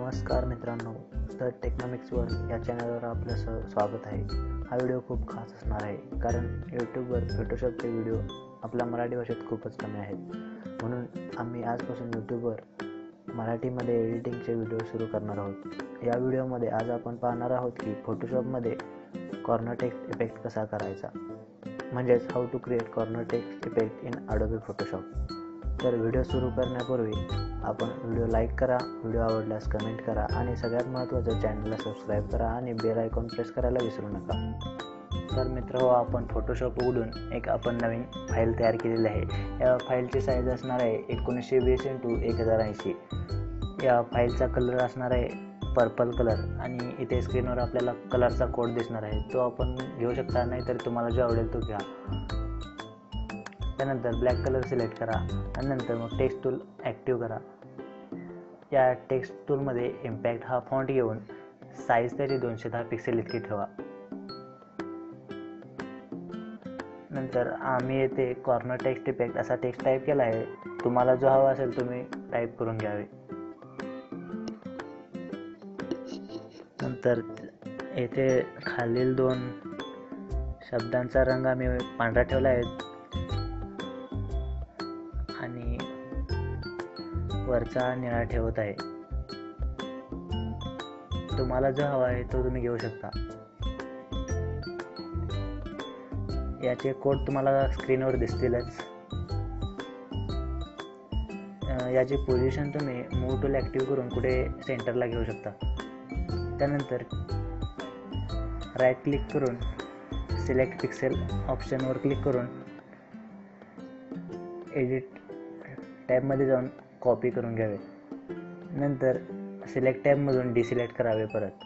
नमस्कार मित्रांनो, तर टेक्नॉमिक्सवर या चॅनलवर आपलं स्वागत आहे. हा व्हिडिओ खूप खास असणार आहे कारण यूट्यूबवर फोटोशॉपचे व्हिडिओ आपल्या मराठी भाषेत खूपच कमी आहेत. म्हणून आम्ही आजपासून यूट्यूबवर मराठीमध्ये एडिटिंगचे व्हिडिओ सुरू करणार आहोत. या व्हिडिओमध्ये आज आपण पाहणार आहोत की फोटोशॉपमध्ये कॉर्नर टेक्स्ट इफेक्ट कसा करायचा, म्हणजेच how to create corner text effect in Adobe Photoshop. तर व्हिडिओ सुरू करण्यापूर्वी आपण व्हिडिओ लाईक करा, व्हिडिओ आवडल्यास कमेंट करा आणि सगळ्यात महत्त्वाचं चॅनलला सबस्क्राईब करा आणि बेल आयकॉन प्रेस करायला विसरू नका. तर मित्रहो, आपण फोटोशॉप उघडून आपण नवीन फाईल तयार केलेली आहे. या फाईलची साईज असणार आहे 1920x1080. या फाईलचा कलर असणार आहे पर्पल कलर आणि इथे स्क्रीनवर आपल्याला कलरचा कोड दिसणार आहे, तो आपण घेऊ शकता, नाही तर तुम्हाला जो आवडेल तो घ्या. त्यानंतर ब्लॅक कलर सिलेक्ट करा आणि नंतर मग टेक्स्ट टूल ॲक्टिव्ह करा. या टेक्स्ट टूलमध्ये इम्पॅक्ट हा फॉन्ट घेऊन साईज त्याची 210 पिक्सेल इतकी ठेवा. नंतर आम्ही येथे कॉर्नर टेक्स्ट इफेक्ट असा टेक्स्ट टाईप केला आहे. तुम्हाला जो हवा असेल तुम्ही टाईप करून घ्यावे. नंतर येथे खालील 2 शब्दांचा रंग आम्ही पांढरा ठेवला आहे आणि वरचा निळा ठेवत आहे. तुम्हाला जो हवा आहे तो तुम्ही घेऊ शकता. याचे कोड तुम्हाला स्क्रीनवर दिसतीलच. याची पोझिशन तुम्ही मूव्ह टूल ॲक्टिव्ह करून कुठे सेंटरला घेऊ शकता. त्यानंतर राईट क्लिक करून सिलेक्ट पिक्सेल ऑप्शनवर क्लिक करून एडिट टॅबमध्ये जाऊन कॉपी करून घ्यावे. नंतर सिलेक्ट टॅबमधून डिसिलेक्ट करावे परत.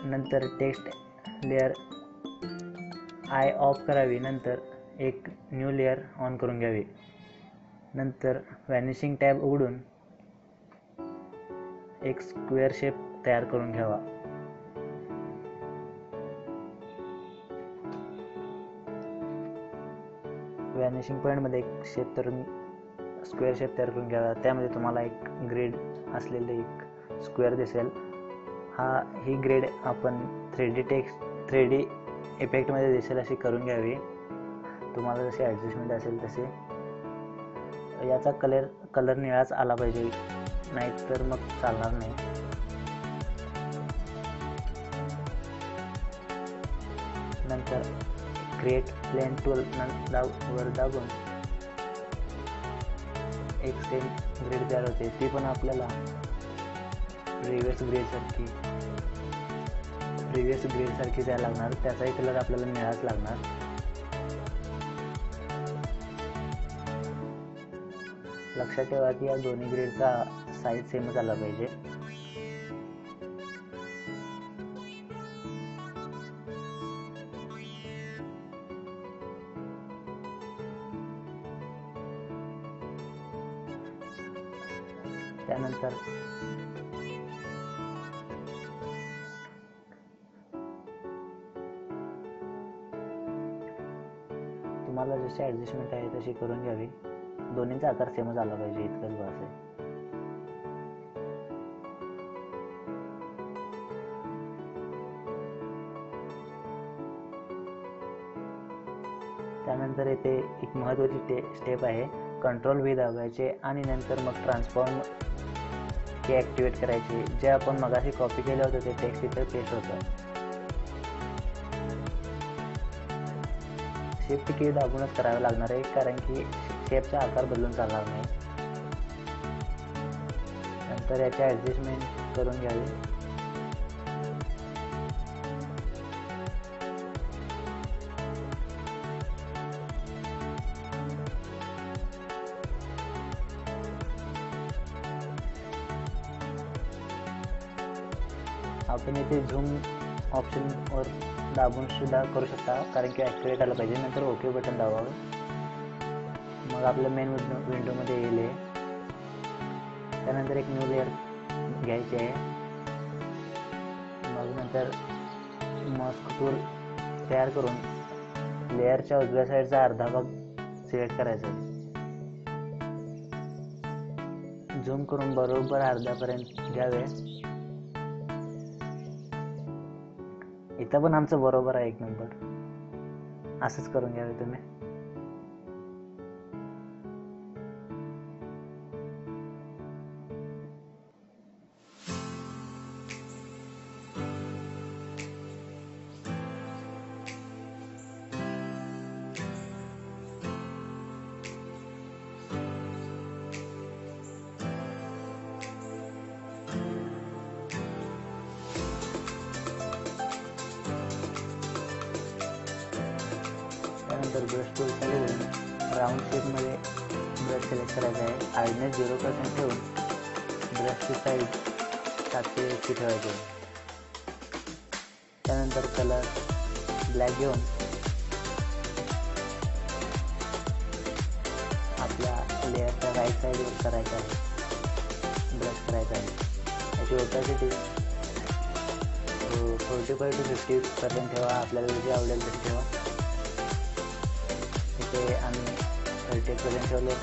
नंतर टेक्स्ट लेअर आय ऑफ करावी. नंतर एक न्यू लेअर ऑन करून घ्यावी. नंतर व्हॅनिशिंग टॅब उघडून एक स्क्वेअर शेप तयार करून घ्यावा. व्हॅनिशिंग पॉईंटमध्ये एक स्क्वेअर शेप तयार करून घ्यावा. त्यामध्ये तुम्हाला एक ग्रेड असलेले एक स्क्वेअर दिसेल. ही ग्रेड आपण 3D इफेक्टमध्ये दिसेल अशी करून घ्यावी. तुम्हाला जशी ॲडजस्टमेंट असेल तसे. याचा कलर निळाच आला पाहिजे, नाहीतर मग चालणार नाही. नंतर क्रिएट प्लेन टूल वर दाबून एक सेम ग्रेड तयार होते. ती पण आपल्याला प्रिव्हियस ग्रेड सारखी द्यायला लागणार. त्याचाही कलर आपल्याला निळाच लागणार. लक्षात ठेवा की या दोन्ही ग्रेडचा साईज सेमच आला पाहिजे. त्यानंतर तुम्हाला जशी ॲडजस्टमेंट आहे तशी करून घ्यावी. दोन्हींचा आकार सेमच आला पाहिजे, इतकंच बस आहे. त्यानंतर येथे एक महत्त्वाची स्टेप आहे. कंट्रोल व्ही दाबायचे आणि नंतर मग ट्रान्सफॉर्म की ॲक्टिवेट करायचे. जे आपण मगाशी कॉपी केलं होतं ते टेक्स्ट इथं पेस्ट होतं. शिफ्ट की दाबूनच करावं लागणार आहे कारण की शेपचा आकार बदलून चालणार नाही. नंतर याचे ॲडजस्टमेंट करून घ्यावे. आपण इथे झूम ऑप्शनवर दाबून सुद्धा करू शकता कारण की ॲक्टिवेट आलं पाहिजे. नंतर ओके बटन दाबावं. मग आपलं मेन विंडोमध्ये येईल. त्यानंतर एक न्यू लेअर घ्यायची आहे. मग नंतर मास्क टूल तयार करून लेअरच्या उजव्या साईडचा अर्धा भाग सिलेक्ट करायचा. झूम करून बरोबर अर्ध्यापर्यंत घ्यावे. इथं पण आमचं बरोबर आहे, 1 नंबर. असंच करून घ्यावे तुम्ही. त्यानंतर ब्रश टूल चालू करून राऊंड शेपमध्ये ब्रश सिलेक्ट करायचा आहे. हार्डनेस 0% ठेवून ब्रशची साईज 780 ठेवायची आहे. त्यानंतर कलर ब्लॅक घेऊन आपल्या लेअरच्या राईट साईडवर करायचा आहे, ब्रश करायचा आहे. याची ओपॅसिटी 45 to 50% ठेवा. आपल्याला जे आवडेल ते ठेवा. इथे आम्ही 30% ठेवले.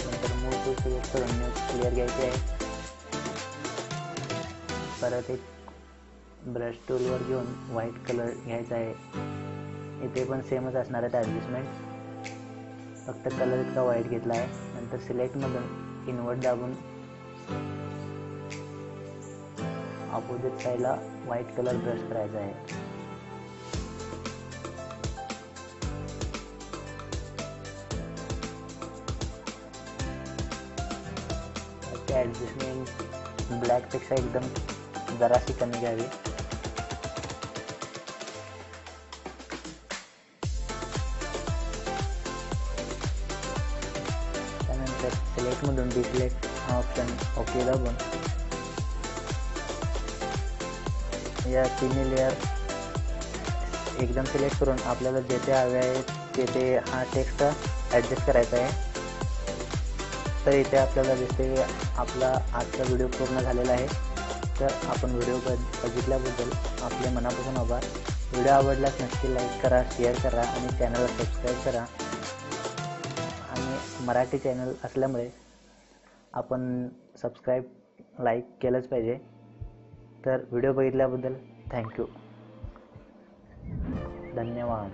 नंतर मूव टूल सिलेक्ट करून न्यू लेअर घ्यायची आहे. परत एक ब्रश टूलवर घेऊन व्हाईट कलर घ्यायचा आहे. इथे पण सेमच असणार आहेत ॲडजस्टमेंट, फक्त कलर इतका व्हाईट घेतला आहे. नंतर सिलेक्टमधून इनवर्ट दाबून अपोजिट साईडला व्हाईट कलर ब्रश करायचा आहे. त्याची ॲडजस्टमेंट ब्लॅकपेक्षा एकदम जराशी कमी घ्यावी. त्यानंतर सिलेक्टमधून डिसिलेक्ट हा ऑप्शन ओके दाबून या तिन्ही लेअर एकदम सिलेक्ट करून आपल्याला जेथे हवे आहे तेथे हा टेक्स्ट ॲडजस्ट करायचा आहे. तर इथे आपल्याला दिसते की आपला आजचा व्हिडिओ पूर्ण झालेला आहे. तर आपण व्हिडिओ बघितल्याबद्दल आपले मनापासून आभार. व्हिडिओ आवडल्यास नक्की लाईक करा, शेअर करा आणि चॅनलला सबस्क्राईब करा. आणि मराठी चॅनल असल्यामुळे आपण सबस्क्राईब लाईक केलंच पाहिजे. तर व्हिडिओ बघितल्याबद्दल थँक्यू, धन्यवाद.